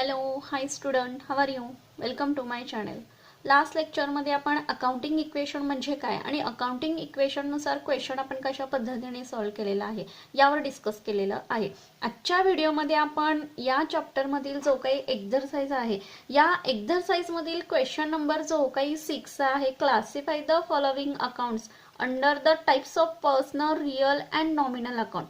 Hello, hi student, how are you? Welcome to my channel. Last लेक्चरमध्ये आपण accounting equation म्हणजे काय आणि अकाउंटिंग इक्वेशननुसार क्वेश्चन आपण कशा पद्धतीने सॉल्व्ह केलेला आहे यावर डिस्कस केलेलं आहे. आजच्या व्हिडिओमध्ये आपण या चॅप्टरमधील जो काही एक्झरसाइज आहे या एक्झरसाइजमधील क्वेश्चन नंबर जो काही 6 आहे, classify the following accounts under the types of personal, real and nominal account,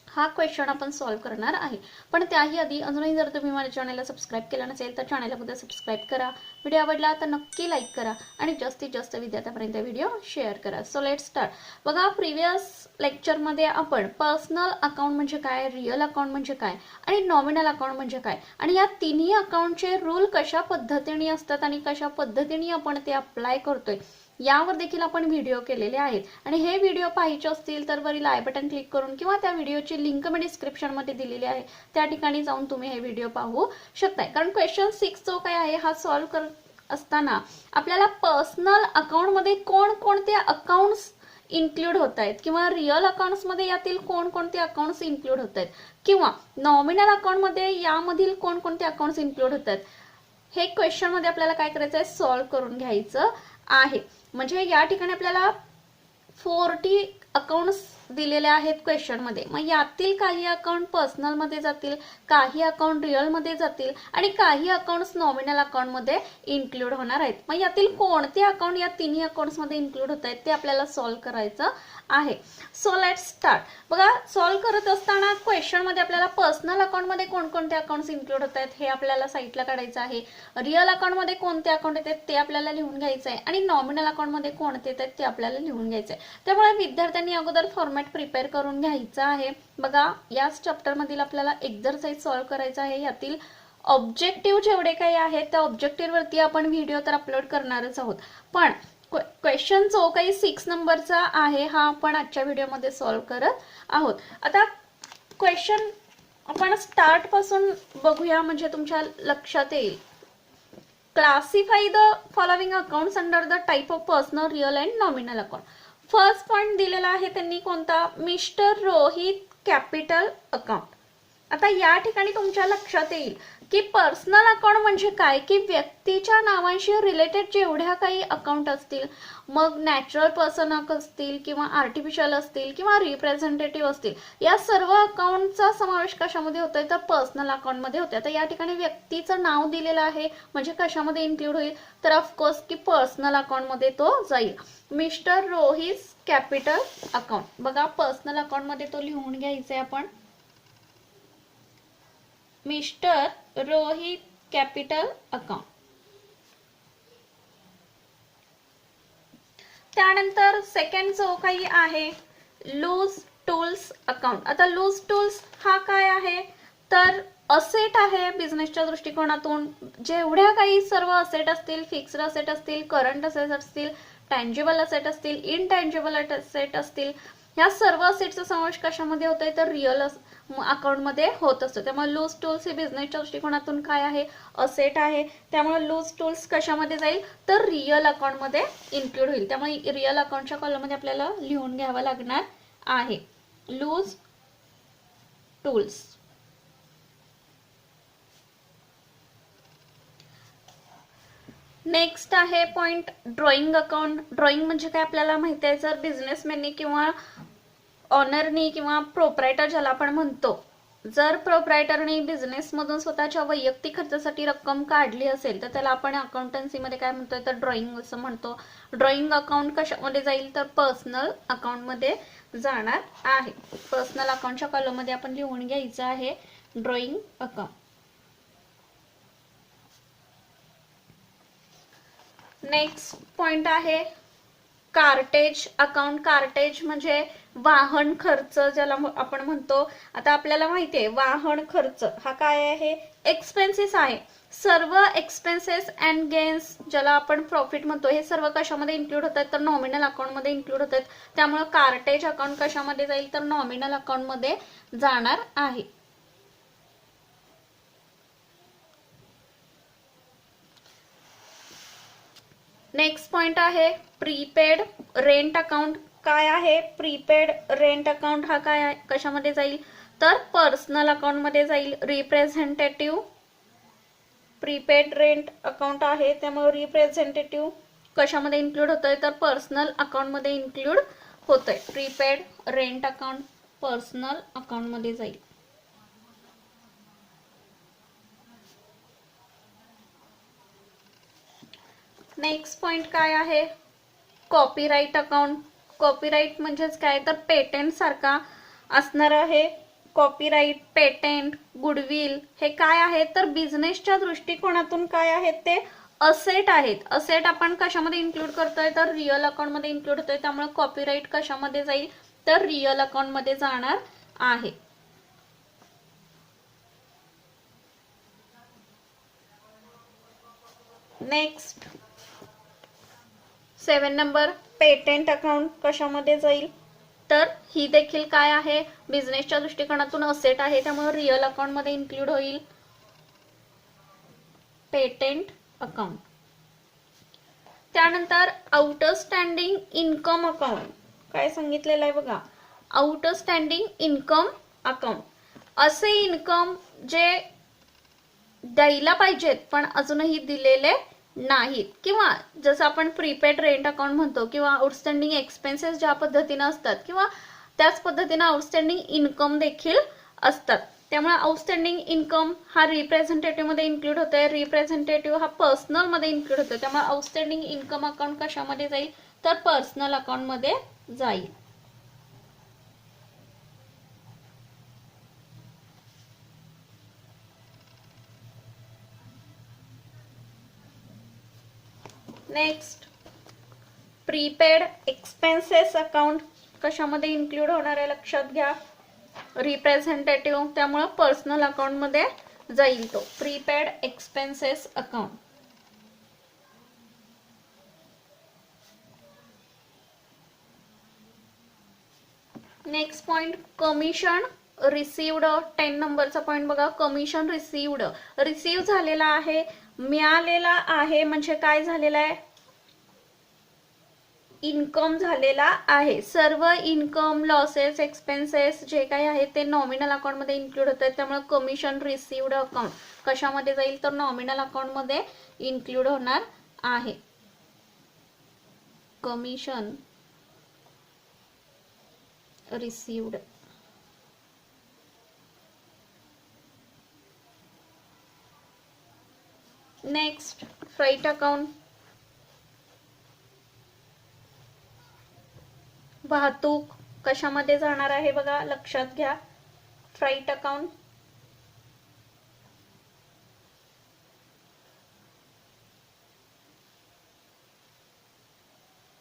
हा क्वेश्चन आपण सॉल्व्ह करणार आहे. पण त्याही आधी अजूनही जर तुम्ही माझ्या चॅनलला सबस्क्राईब केलं नसेल तर चॅनलला सबस्क्राईब करा. व्हिडिओ आवडला तर नक्की लाईक करा आणि जास्तीत जास्त विद्यार्थ्यांपर्यंत व्हिडिओ शेअर करा. So let start. बघा, प्रिव्हियस लेक्चरमध्ये आपण पर्सनल अकाउंट म्हणजे काय, रिअल अकाउंट म्हणजे काय आणि नॉमिनल अकाउंट म्हणजे काय आणि या तिन्ही अकाउंटचे रूल कशा पद्धतीने असतात आणि कशा पद्धतीने आपण ते अप्लाय करतोय यावर देखील आपण व्हिडिओ केलेले आहेत. आणि हे व्हिडिओ पाहायचे असतील तर वरील आय बटन क्लिक करून किंवा त्या व्हिडिओची लिंक मी डिस्क्रिप्शनमध्ये दिलेली आहे त्या ठिकाणी जाऊन तुम्ही हे व्हिडिओ पाहू शकताय. कारण क्वेश्चन 6 जो काय आहे हा सॉल्व्ह करत असताना आपल्याला पर्सनल अकाउंटमध्ये कोणकोणते अकाउंट्स इन्क्लूड होत आहेत किंवा रिअल अकाउंट्समध्ये यातील कोणकोणते अकाउंट्स इन्क्लूड होत आहेत किंवा नॉमिनल अकाउंटमध्ये यामधील कोणकोणते अकाउंट्स इन्क्लूड होत आहेत हे क्वेश्चनमध्ये आपल्याला काय करायचं आहे, सॉल्व्ह करून घ्यायचं आहे. म्हणजे या ठिकाणी आपल्याला 40 अकाउंट्स दिलेले आहेत क्वेश्चन मध्ये. मग यातील काही अकाउंट पर्सनल मध्ये जातील, काही अकाउंट रिअल मध्ये जातील आणि काही अकाउंट्स नॉमिनल अकाउंट मध्ये इन्क्लूड होणार आहेत. मग यातील कोणते अकाउंट या तिन्ही अकाउंट्स मध्ये इन्क्लूड होत आहेत ते आपल्याला सॉल्व्ह करायचं आहे. So let start. बघा, सॉल्व्ह करत असताना क्वेश्चन मध्ये आपल्याला पर्सनल अकाउंट मध्ये कोणकोणते अकाउंट्स इन्क्लूड होत आहेत हे आपल्याला साईडला काढायचं आहे. रिअल अकाउंट मध्ये कोणते अकाउंट येतात ते आपल्याला लिहून घ्यायचं आहे आणि नॉमिनल अकाउंट मध्ये कोणते येतात ते आपल्याला लिहून घ्यायचं आहे. त्यामुळे विद्यार्थ्यांनी अगोदर फॉर्मॅट प्रिपेअर करून घ्यायचा आहे. बघा, याच चॅप्टर मधील आपल्याला एक्झरसाइज सॉल्व्ह करायचा आहे. यातील ऑब्जेक्टिव्ह जेवढे काही आहेत त्या ऑब्जेक्टिव्ह वरती आपण व्हिडिओ तर अपलोड करणारच आहोत. पण क्वेश्चन जो काही 6 नंबरचा आहे हा आपण आजच्या व्हिडिओमध्ये सॉल्व्ह करत आहोत. आता क्वेश्चन आपण स्टार्ट पासून बघूया म्हणजे तुमच्या लक्षात येईल. Classify the following accounts under the type of personal, real and nominal account. First point दिलेला आहे त्यांनी कोणता, मिस्टर रोहित कॅपिटल अकाउंट. आता या ठिकाणी तुमच्या लक्षात येईल की पर्सनल अकाउंट म्हणजे काय, की व्यक्तीच्या नावांशी रिलेटेड जेवढ्या काही अकाउंट असतील, मग नॅचरल पर्सन असतील किंवा आर्टिफिशियल असतील किंवा रिप्रेझेंटेटिव्ह असतील, या सर्व अकाउंटचा समावेश कशामध्ये होतोय तर पर्सनल अकाउंट मध्ये होतोय. आता या ठिकाणी व्यक्तीचं नाव दिलेलं आहे म्हणजे कशामध्ये इन्क्लूड होईल तर ऑफकोर्स की पर्सनल अकाउंट मध्ये तो जाईल. Mister Rohit capital account. बघा, पर्सनल अकाउंट मध्ये तो लिहून घ्यायचा आहे आपण, मिस्टर रोहित कॅपिटल अकाउंट. त्यानंतर सेकंड जो काही आहे लूज टूल्स अकाउंट. आता लूज टूल्स हा काय आहे तर असेट आहे बिझनेसच्या दृष्टिकोनातून. जेवढ्या काही सर्व असेट असतील, फिक्स्ड असेट असतील, करंट असेट असतील, टँजिबल असेट असतील, इनटँजिबल असेट असतील, या सर्व असेटचा समावेश कशामध्ये होतोय तर रिअल अकाउंट मध्ये होत असतो. त्यामुळे लूज टूल्स हे बिझनेसच्या दृष्टिकोनातून काय आहे, असेट आहे. त्यामुळे लूज टूल्स कशामध्ये जाईल तर रिअल अकाउंट मध्ये इन्क्लूड होईल. त्यामुळे रिअल अकाउंटच्या कॉलम मध्ये आपल्याला लिहून घ्यावं लागणार आहे लूज टूल्स. नेक्स्ट आहे पॉइंट ड्रॉइंग अकाउंट. ड्रॉइंग म्हणजे काय आपल्याला माहिती आहे, जर बिझनेसमॅननी किंवा ऑनरनी किंवा प्रोप्रायटर ज्याला आपण म्हणतो, जर प्रोप्रायटरनी बिझनेस मधून स्वतःच्या वैयक्तिक खर्चासाठी रक्कम काढली असेल तर त्याला आपण अकाउंटन्सी मध्ये काय म्हणतोय तर ड्रॉइंग असं म्हणतो. ड्रॉइंग अकाउंट कशामध्ये जाईल तर पर्सनल अकाउंट मध्ये जाणार आहे. पर्सनल अकाउंटच्या कॉलम मध्ये आपण लिहून घ्यायचं आहे ड्रॉइंग अकाउंट. नेक्स्ट पॉइंट आहे कार्टेज अकाउंट. कार्टेज म्हणजे वाहन खर्च ज्याला आपण म्हणतो. आता आपल्याला माहिती आहे वाहन खर्च हा काय आहे, एक्सपेन्सेस आहे. सर्व एक्सपेन्सेस अँड गेन्स ज्याला आपण प्रॉफिट म्हणतो हे सर्व कशामध्ये इन्क्लूड होतात तर नॉमिनल अकाउंट मध्ये इन्क्लूड होतात. त्यामुळे कार्टेज अकाउंट कशामध्ये जाईल तर नॉमिनल अकाउंट मध्ये जाणार आहे. नेक्स्ट पॉइंट आहे प्रीपेड रेंट अकाउंट. काय आहे प्रीपेड रेंट अकाउंट हा काय आहे, कशामध्ये जाईल तर पर्सनल अकाउंट मध्ये जाईल. रिप्रेझेंटेटिव्ह प्रीपेड रेंट अकाउंट आहे, त्यामुळे रिप्रेझेंटेटिव्ह कशामध्ये इन्क्लूड होतोय तर पर्सनल अकाउंटमध्ये इन्क्लूड होतोय. प्रीपेड रेंट अकाउंट पर्सनल अकाउंटमध्ये जाईल. नेक्स्ट पॉइंट काय आहे, कॉपीराइट अकाउंट. कॉपीराइट म्हणजेच काय तर पेटेंट सारखा असणार आहे. कॉपीराइट, पेटेंट, गुडविल हे काय आहे तर बिझनेसच्या दृष्टिकोनातून काय आहेत ते असेट आहेत. असेट आपण कशामध्ये इन्क्लूड करतोय तर रिअल अकाउंट मध्ये इन्क्लूड होतोय, त्यामुळे कॉपीराइट कशामध्ये जाईल तर रिअल अकाउंट मध्ये जाणार आहे. नेक्स्ट 7 नंबर पेटेंट अकाउंट कशामध्ये जाईल तर ही देखील काय आहे बिझनेसच्या दृष्टिकोनातून असेट आहे, त्यामुळे रिअल अकाउंट मध्ये इन्क्लूड होईल पेटेंट अकाउंट. त्यानंतर आउटस्टँडिंग इन्कम अकाउंट काय सांगितलेलं आहे बघा, आउटस्टँडिंग इन्कम अकाउंट. असे इन्कम जे द्यायला पाहिजेत पण अजूनही दिलेले नाहीत, किंवा जसं आपण प्रीपेड रेंट अकाउंट म्हणतो, किंवा आउटस्टँडिंग एक्सपेन्सेस ज्या पद्धतीने असतात, किंवा त्याच पद्धतीने आउटस्टँडिंग इन्कम देखील असतात. त्यामुळे आउटस्टँडिंग इन्कम हा रिप्रेझेंटेटिव्ह मध्ये इन्क्लूड होतोय, रिप्रेझेंटेटिव्ह हा पर्सनल मध्ये इन्क्लूड होतोय, त्यामुळे आउटस्टँडिंग इन्कम अकाउंट कशामध्ये जाईल तर पर्सनल अकाउंट मध्ये जाईल. नेक्स्ट प्रीपेड एक्सपेन्सेस अकाउंट कशामध्ये इन्क्लूड होणार आहे लक्षात घ्या, रिप्रेझेंटेटिव्ह, त्यामुळे पर्सनल अकाउंट मध्ये जाईल तो prepaid expenses account. Next point commission received. 10 नंबरचा पॉइंट बघा, कमिशन रिसिव्ड. रिसीव्ह झालेला आहे, मिळालेला आहे म्हणजे काय झालेला आहे इन्कम झालेला आहे. सर्व इन्कम, लॉसेस, एक्सपेन्सेस जे काही आहे ते नॉमिनल अकाउंट मध्ये इन्क्लूड होत आहेत, त्यामुळे कमिशन रिसिव्ड अकाउंट कशामध्ये जाईल तर नॉमिनल अकाउंट मध्ये इन्क्लूड होणार आहे. Commission received. Next freight account. वाहतूक कशामध्ये जाणार आहे बघा लक्षात घ्या, फ्राईट अकाउंट.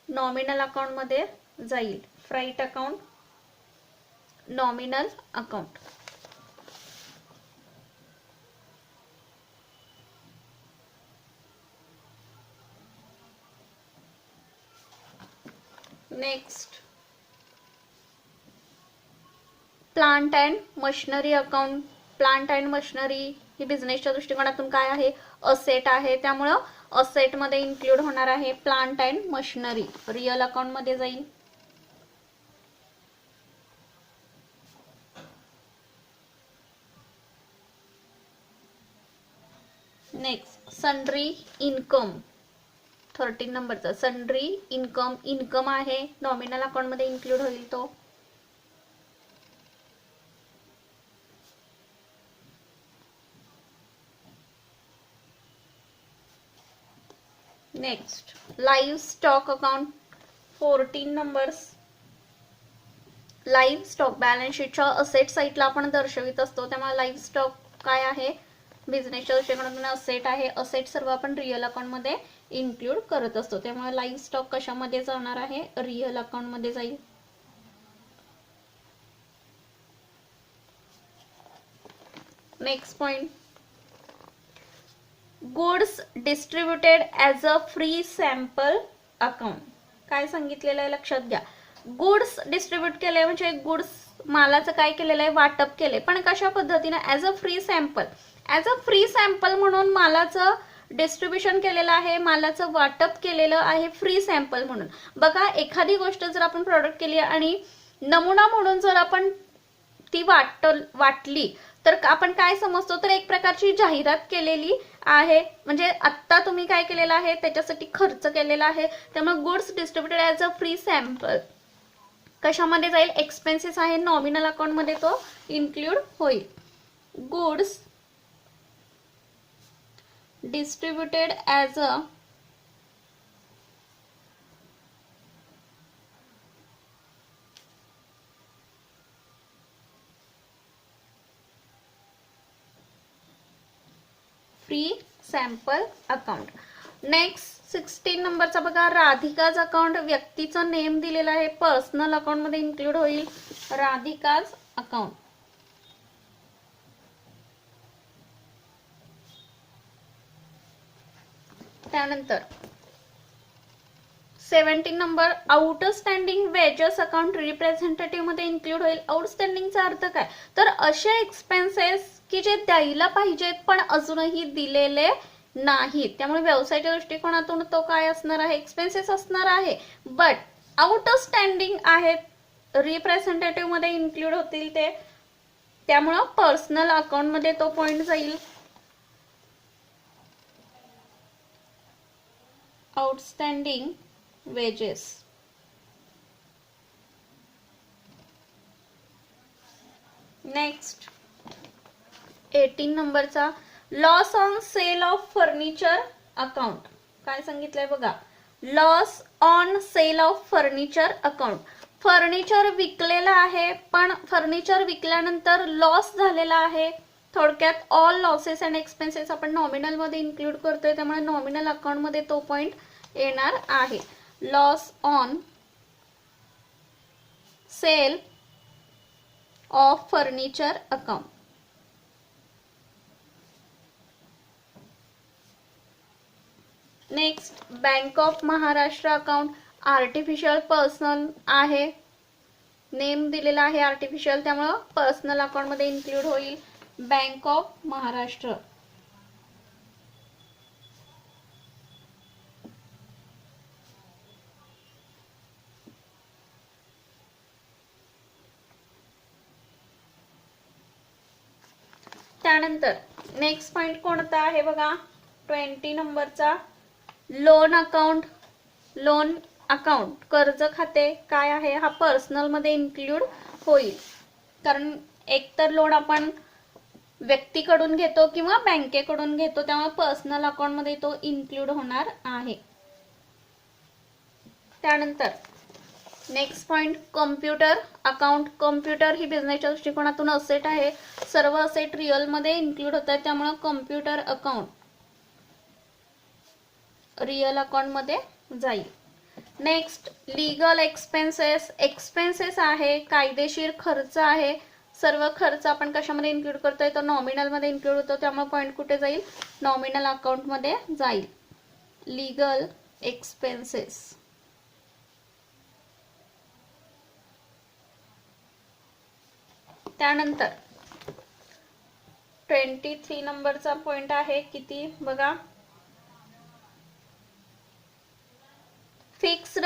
नॉमिनल अकाउंट मध्ये जाईल. Freight account nominal account. Next plant and machinery account. Plant and machinery ही बिझनेसच्या दृष्टिकोनातून काय आहे असेट आहे, त्यामुळं असेट मध्ये इन्क्लूड होणार आहे plant and machinery, real account मध्ये जाईल. Next sundry income. 13 नंबरचा सन्ड्री इन्कम. इन्कम आहे, नॉमिनल अकाउंट मध्ये इन्क्लूड होईल तो. Next live stock account. 14 numbers. Live stock balance शीटच्या असेट साईडला आपण दर्शवित असतो, त्यामुळे लाईव्ह स्टॉक काय आहे बिझनेसच्या दृष्टिकोनातून असेट आहे. असेट सर्व आपण रिअल अकाउंट मध्ये इन्क्लूड करत असतो, त्यामुळे लाईव्ह स्टॉक कशामध्ये जाणार आहे रिअल अकाउंट मध्ये जाईल. Next point goods distributed as a free sample account. काय सांगितलेलं आहे लक्षात घ्या, गुड्स डिस्ट्रीब्यूट केले म्हणजे गुड्स मालाचं काय केलेलं आहे वाटप केले, पण कशा पद्धतीने as a free sample. As a free sample म्हणून मालाचं डिस्ट्रीब्युशन केलेलं आहे, मालाचं वाटप केलेलं आहे फ्री सॅम्पल म्हणून. बघा एखादी गोष्ट जर आपण प्रोडक्ट केली आणि नमुना म्हणून जर आपण ती वाटली तर आपण काय समजतो, तर एक प्रकारची जाहिरात केलेली आहे, म्हणजे आत्ता तुम्ही काय केलेलं आहे त्याच्यासाठी खर्च केलेला आहे. त्यामुळे goods distributed as a free sample कशामध्ये जाईल, एक्सपेन्सेस आहे, नॉमिनल अकाउंटमध्ये तो इन्क्लूड होईल. Goods distributed as a free sample account. Next 16 नंबरचा बघा, राधिकाज अकाउंट, व्यक्तीचा नेम दिलेला आहे, पर्सनल अकाउंट मध्ये इन्क्लूड होईल राधिकाज अकाउंट. त्यानंतर 17 number, outstanding wedges account representative मध्ये इन्क्लूड होईल. आउटस्टँडिंगचा अर्थ काय, तर असे एक्सपेन्सेस की जे द्यायला पाहिजेत पण अजूनही दिलेले नाहीत. त्यामुळे व्यवसायाच्या दृष्टिकोनातून तो काय असणार आहे, एक्सपेन्सेस असणार आहे, बट आउटस्टँडिंग आहेत, रिप्रेझेंटेटिव्ह मध्ये इन्क्लूड होतील ते. त्यामुळं पर्सनल अकाउंट मध्ये तो पॉइंट जाईल. Outstanding wedges. नेक्स्ट 18 नंबरचा, loss on sale of furniture account. काय सांगितलंय बघा, loss on sale of furniture account. Furniture विकलेलं आहे पण फर्निचर विकल्यानंतर लॉस झालेला आहे. थोडक्यात ऑल लॉसेस अँड एक्सपेन्सेस आपण नॉमिनल मध्ये इन्क्लूड करतोय, त्यामुळे नॉमिनल अकाउंट मध्ये तो पॉइंट येणार आहे. Loss on sale of furniture account. Next bank of Maharashtra account, artificial personal आहे, नेम दिलेला आहे आर्टिफिशियल, त्यामुळं पर्सनल अकाउंट मध्ये इन्क्लूड होईल बँक ऑफ महाराष्ट्र. त्यानंतर नेक्स्ट पॉइंट कोणता आहे बघा, 20 नंबरचा, लोन अकाउंट. लोन अकाउंट कर्ज खाते काय आहे, हा पर्सनल मध्ये इन्क्लूड होईल, कारण एकतर लोन आपण व्यक्तीकडून घेतो किंवा बँकेकडून घेतो, त्यामुळे पर्सनल अकाउंट मध्ये तो इन्क्लूड होणार आहे. त्यानंतर next point, computer account. Computer ही बिझनेसच्या दृष्टिकोनातून असेट आहे, सर्व असेट रिअल मध्ये इन्क्लूड होतात, त्यामुळे कॉम्प्युटर अकाउंट रिअल अकाउंट मध्ये जाईल. Next legal expenses. एक्सपेन्सेस आहे, कायदेशीर खर्च आहे, सर्व खर्च आपण कशामध्ये इन्क्लूड करतोय, तर नॉमिनल मध्ये इन्क्लूड होतो, त्यामुळे पॉइंट कुठे जाईल, नॉमिनल अकाउंट मध्ये जाईल. Legal expenses. त्यानंतर 23 नंबरचा पॉइंट आहे, किती बघा, फिक्स्ड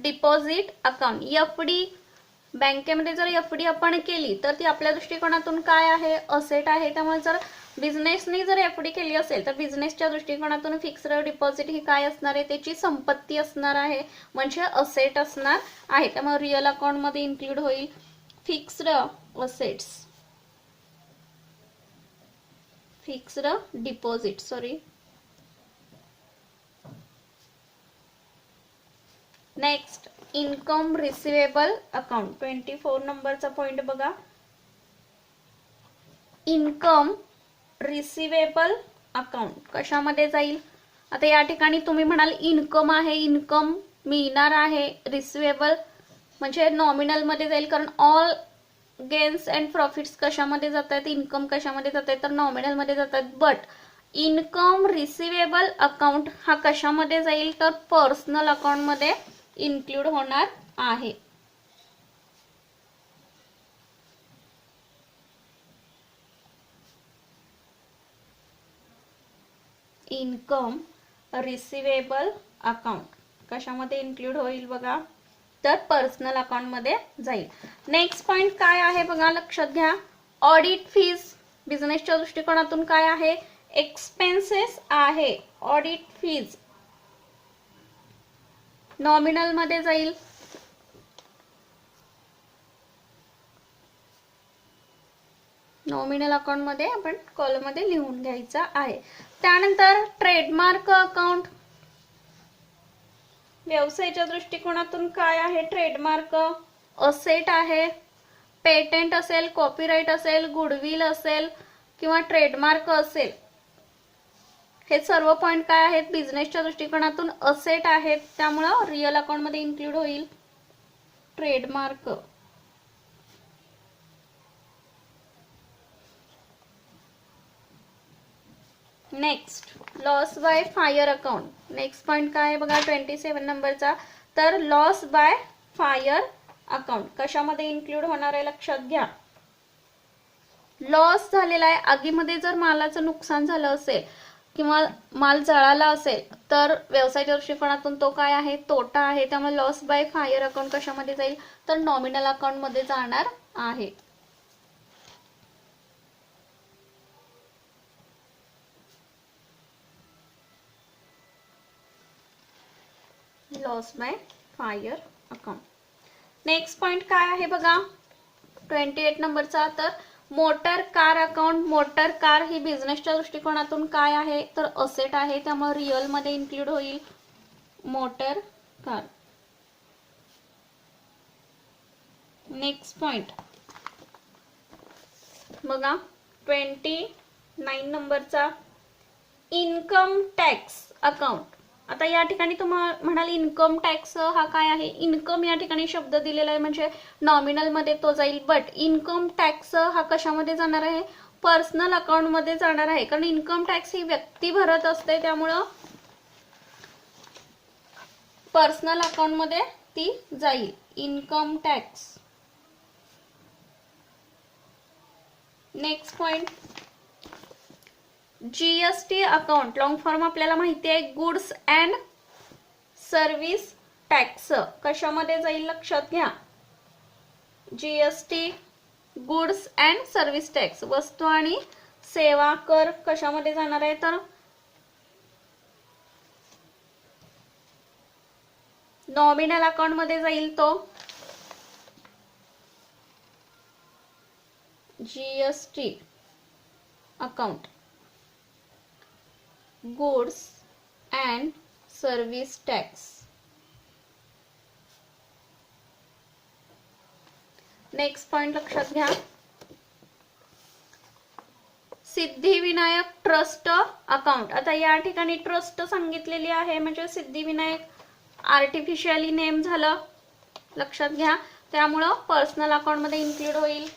डिपॉझिट अकाउंट. एफडी, बँकेमध्ये जर एफडी आपण केली तर ती आपल्या दृष्टिकोनातून काय आहे, असेट आहे, त्यामुळे जर बिझनेसने जर एफडी केली असेल तर बिझनेसच्या दृष्टिकोनातून फिक्स्ड डिपॉझिट ही काय असणार आहे, त्याची संपत्ती असणार आहे, म्हणजे असेट असणार आहे, त्यामुळे रिअल अकाउंट मध्ये इन्क्लूड होईल fixed assets, fixed deposit, sorry. Next income receivable account. 24 नंबरचा पॉइंट बघा, इन्कम रिसिवेबल अकाउंट कशामध्ये जाईल. आता या ठिकाणी तुम्ही म्हणाल इन्कम आहे, इन्कम मिळणार आहे, रिसिवेबल म्हणजे नॉमिनल मध्ये जाईल, कारण ऑल गेन्स अँड प्रॉफिट्स कशामध्ये जात आहेत, इन्कम कशामध्ये जात आहेत, तर नॉमिनल मध्ये जातात. बट इन्कम रिसिवेबल अकाउंट हा कशामध्ये जाईल, तर पर्सनल अकाउंट मध्ये इन्क्लूड होणार आहे. इन्कम रिसिवेबल अकाउंट कशामध्ये इन्क्लूड होईल बघा, तर पर्सनल अकाउंट मध्ये जाईल. नेक्स्ट पॉइंट काय आहे बघा, लक्षात घ्या, ऑडिट फीज. बिझनेसच्या दृष्टिकोनातून काय आहे? एक्सपेन्सेस आहे. ऑडिट फीज नॉमिनल मध्ये जाईल. नॉमिनल अकाउंट मध्ये आपण कॉलम मध्ये लिहून घ्यायचा आहे. त्यानंतर ट्रेडमार्क अकाउंट व्यवसायाच्या दृष्टिकोनातून काय आहे? ट्रेडमार्क असेट आहे. पेटेंट असेल, कॉपीराइट असेल, गुडविल असेल किंवा ट्रेडमार्क असेल, हे सर्व पॉइंट काय आहेत? बिझनेसच्या दृष्टिकोनातून असेट आहेत, त्यामुळं रिअल अकाउंट मध्ये इन्क्लूड होईल trademark. Next loss by fire account. Next point काय आहे बघा 27 नंबरचा. तर लॉस बाय फायर अकाउंट कशामध्ये इन्क्लूड होणार आहे? लक्षात घ्या. लॉस झालेला आहे, आगीमध्ये जर मालाचं नुकसान झालं असेल किंवा माल जळाला असेल तर व्यवसायाच्या दृष्टिकोनातून तो काय आहे? तोटा आहे. त्यामुळे लॉस बाय फायर अकाउंट कशामध्ये जाईल? तर नॉमिनल अकाउंट मध्ये जाणार आहे. Loss by fire account. Next point काय आहे बघा 28 नंबरचा. तर motor car account. Motor car ही बिझनेसच्या दृष्टिकोनातून काय आहे? तर असेट आहे, त्यामुळे रिअल मध्ये इन्क्लूड होईल मोटर कार. नेक्स्ट पॉइंट बघा 29 नंबरचा इन्कम टॅक्स अकाउंट. आता या ठिकाणी तुम्हाला म्हणाल इन्कम टॅक्स हा काय आहे? इन्कम या ठिकाणी शब्द दिलेला आहे म्हणजे नॉमिनल मध्ये तो जाईल. बट इन्कम टॅक्स हा कशामध्ये जाणार आहे? पर्सनल अकाउंट मध्ये जाणार आहे, कारण इन्कम टॅक्स ही व्यक्ती भरत असते, त्यामुळं पर्सनल अकाउंट मध्ये ती जाईल income tax. Next point GST account. Long form आपल्याला माहिती आहे. गुड्स अँड सर्व्हिस टॅक्स कशामध्ये जाईल? लक्षात घ्या. GST goods and service tax वस्तू आणि सेवा कर कशामध्ये जाणार आहे? तर नॉमिनल अकाउंट मध्ये जाईल तो GST account goods and service tax. Next point लक्षात घ्या. Siddhivinayak trust account. आता या ठिकाणी ट्रस्ट सांगितलेली आहे म्हणजे सिद्धिविनायक आर्टिफिशियली नेम झालं, लक्षात घ्या. त्यामुळं पर्सनल अकाउंट मध्ये इन्क्लूड होईल.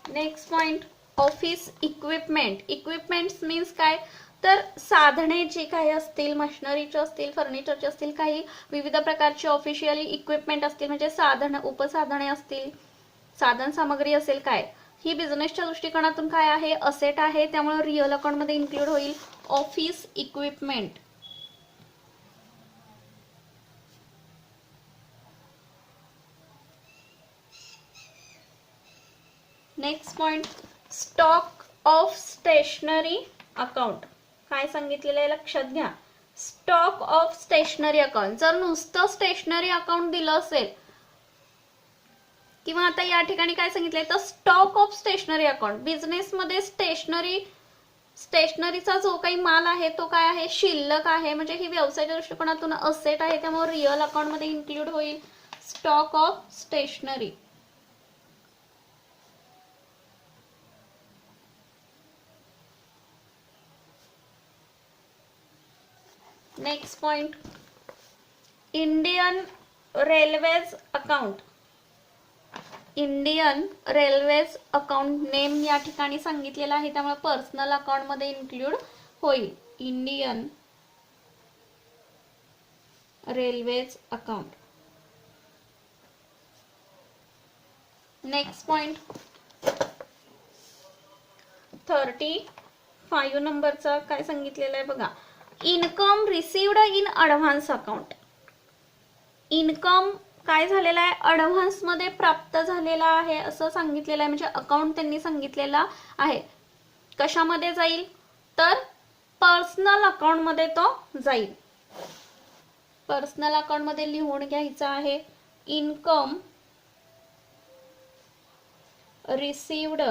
Next point office equipment. Equipments means काय? तर साधने जी काही असतील, मशिनरीचे असतील, फर्निचरचे असतील, काही विविध प्रकारचे ऑफिशियली इक्विपमेंट असतील म्हणजे साधन उपसाधने असतील, साधन सामग्री असेल काय, ही बिझनेसच्या दृष्टिकोनातून काय आहे? असेट आहे, त्यामुळे रिअल अकाउंट मध्ये इन्क्लूड होईल office equipment. Next point stock of stationery account. काय सांगितलेलं आहे लक्षात घ्या. Stock of stationery account. जर नुसतं स्टेशनरी अकाउंट दिलं असेल किंवा आता या ठिकाणी काय सांगितलंय तर stock of stationery account. Business मध्ये स्टेशनरीचा जो काही माल आहे तो काय आहे? शिल्लक आहे, म्हणजे ही व्यवसायाच्या दृष्टिकोनातून असेट आहे, त्यामुळे रिअल अकाउंट मध्ये इन्क्लूड होईल stock of stationery. Next point Indian railways account. Indian railways account name या ठिकाणी सांगितलेला आहे, त्यामुळे पर्सनल अकाउंट मध्ये इन्क्लूड होईल Indian railways account. Next point 35 नंबरचा काय सांगितलेलं आहे बघा. Income received in advance account. Income काय झालेला आहे, ॲडव्हान्स मध्ये प्राप्त झालेला आहे असं सांगितलेलं आहे. म्हणजे अकाउंट त्यांनी सांगितलेला आहे. कशामध्ये जाईल तर पर्सनल अकाउंट मध्ये तो जाईल. पर्सनल अकाउंट मध्ये लिहून घ्यायचं आहे income received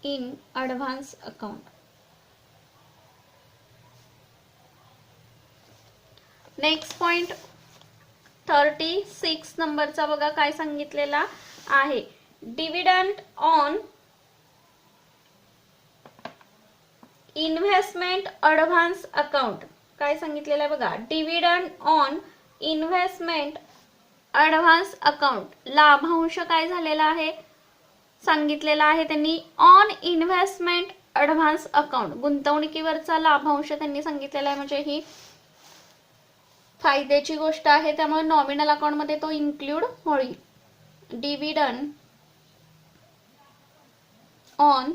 in advance account. Next point 36 नंबरचा बघा काय सांगितलेला आहे. Dividend on investment advance account. काय सांगितलेलं आहे बघा. Dividend on investment advance account. लाभांश काय झालेला आहे सांगितलेला आहे त्यांनी. ऑन इन्व्हेस्टमेंट ॲडव्हान्स अकाउंट गुंतवणुकीवरचा लाभांश त्यांनी सांगितलेला आहे. म्हणजे ही फायद्याची गोष्ट आहे, त्यामुळे नॉमिनल अकाउंट मध्ये तो इन्क्लूड होईल. Dividend on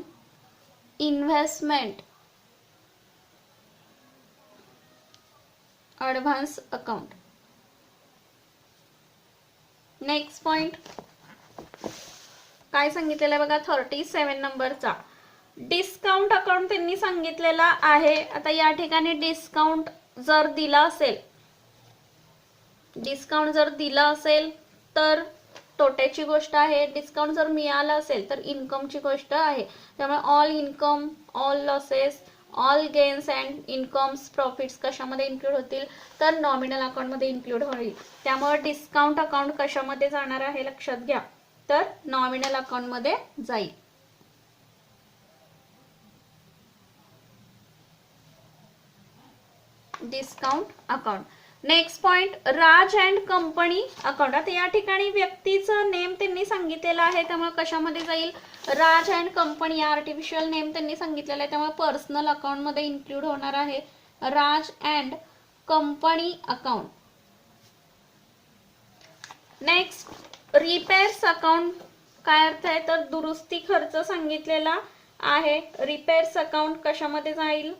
investment advance account. Next point काय सांगितलेलं आहे बघा 37 नंबरचा. डिस्काउंट अकाउंट त्यांनी सांगितलेला आहे. आता या ठिकाणी डिस्काउंट जर दिला असेल, डिस्काउंट जर दिला असेल तर तोट्याची गोष्ट आहे. डिस्काउंट जर मिळाला असेल तर इन्कमची गोष्ट आहे. त्यामुळे all income, all losses, all gains and incomes, profits कशामध्ये इन्क्लूड होतील तर नॉमिनल अकाउंट मध्ये इन्क्लूड होईल. त्यामुळे डिस्काउंट अकाउंट कशामध्ये जाणार आहे लक्षात घ्या तर नॉमिनल अकाउंट मध्ये जाईल. Discount account. Next point Raj and company account. आता या ठिकाणी व्यक्तीचं नेम त्यांनी सांगितलेलं आहे, त्यामुळे कशामध्ये जाईल राज अँड कंपनी. आर्टिफिशियल नेम त्यांनी सांगितलेलं आहे, त्यामुळे पर्सनल अकाउंट मध्ये इन्क्लूड होणार आहे Raj and company account. Next repairs account. काय अर्थ आहे तर दुरुस्ती खर्च सांगितलेला आहे. रिपेअर्स अकाउंट कशामध्ये जाईल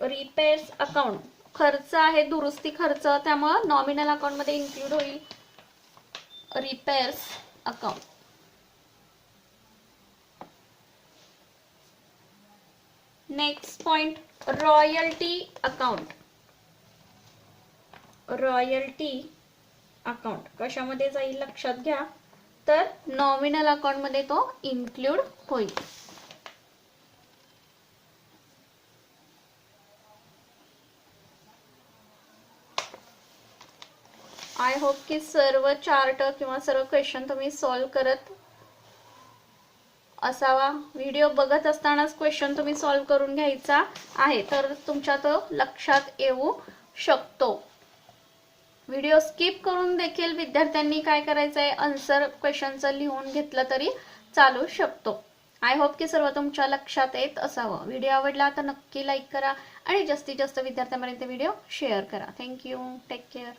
रिपेअर्स अकाउंट. खर्च आहे दुरुस्ती खर्च, त्यामुळे नॉमिनल अकाउंट मध्ये इन्क्लूड होईल repairs account. Next point royalty account. Royalty account कशामध्ये जाईल लक्षात घ्या तर नॉमिनल अकाउंट मध्ये तो इन्क्लूड होईल. आय होप की सर्व चार्ट किंवा सर्व क्वेश्चन तुम्ही सॉल्व करत असावा. व्हिडिओ बघत असतानाच क्वेश्चन तुम्ही सॉल्व करून घ्यायचा आहे तर तुमच्या तो लक्षात येऊ शकतो. व्हिडिओ स्किप करून देखील विद्यार्थ्यांनी काय करायचं आहे आन्सर क्वेश्चनचं लिहून घेतलं तरी चालू शकतो. आय होप की सर्व तुमच्या लक्षात येत असावं. व्हिडिओ आवडला तर नक्की लाईक करा आणि जास्तीत जास्त विद्यार्थ्यांपर्यंत व्हिडिओ शेअर करा. थँक्यू. Take care.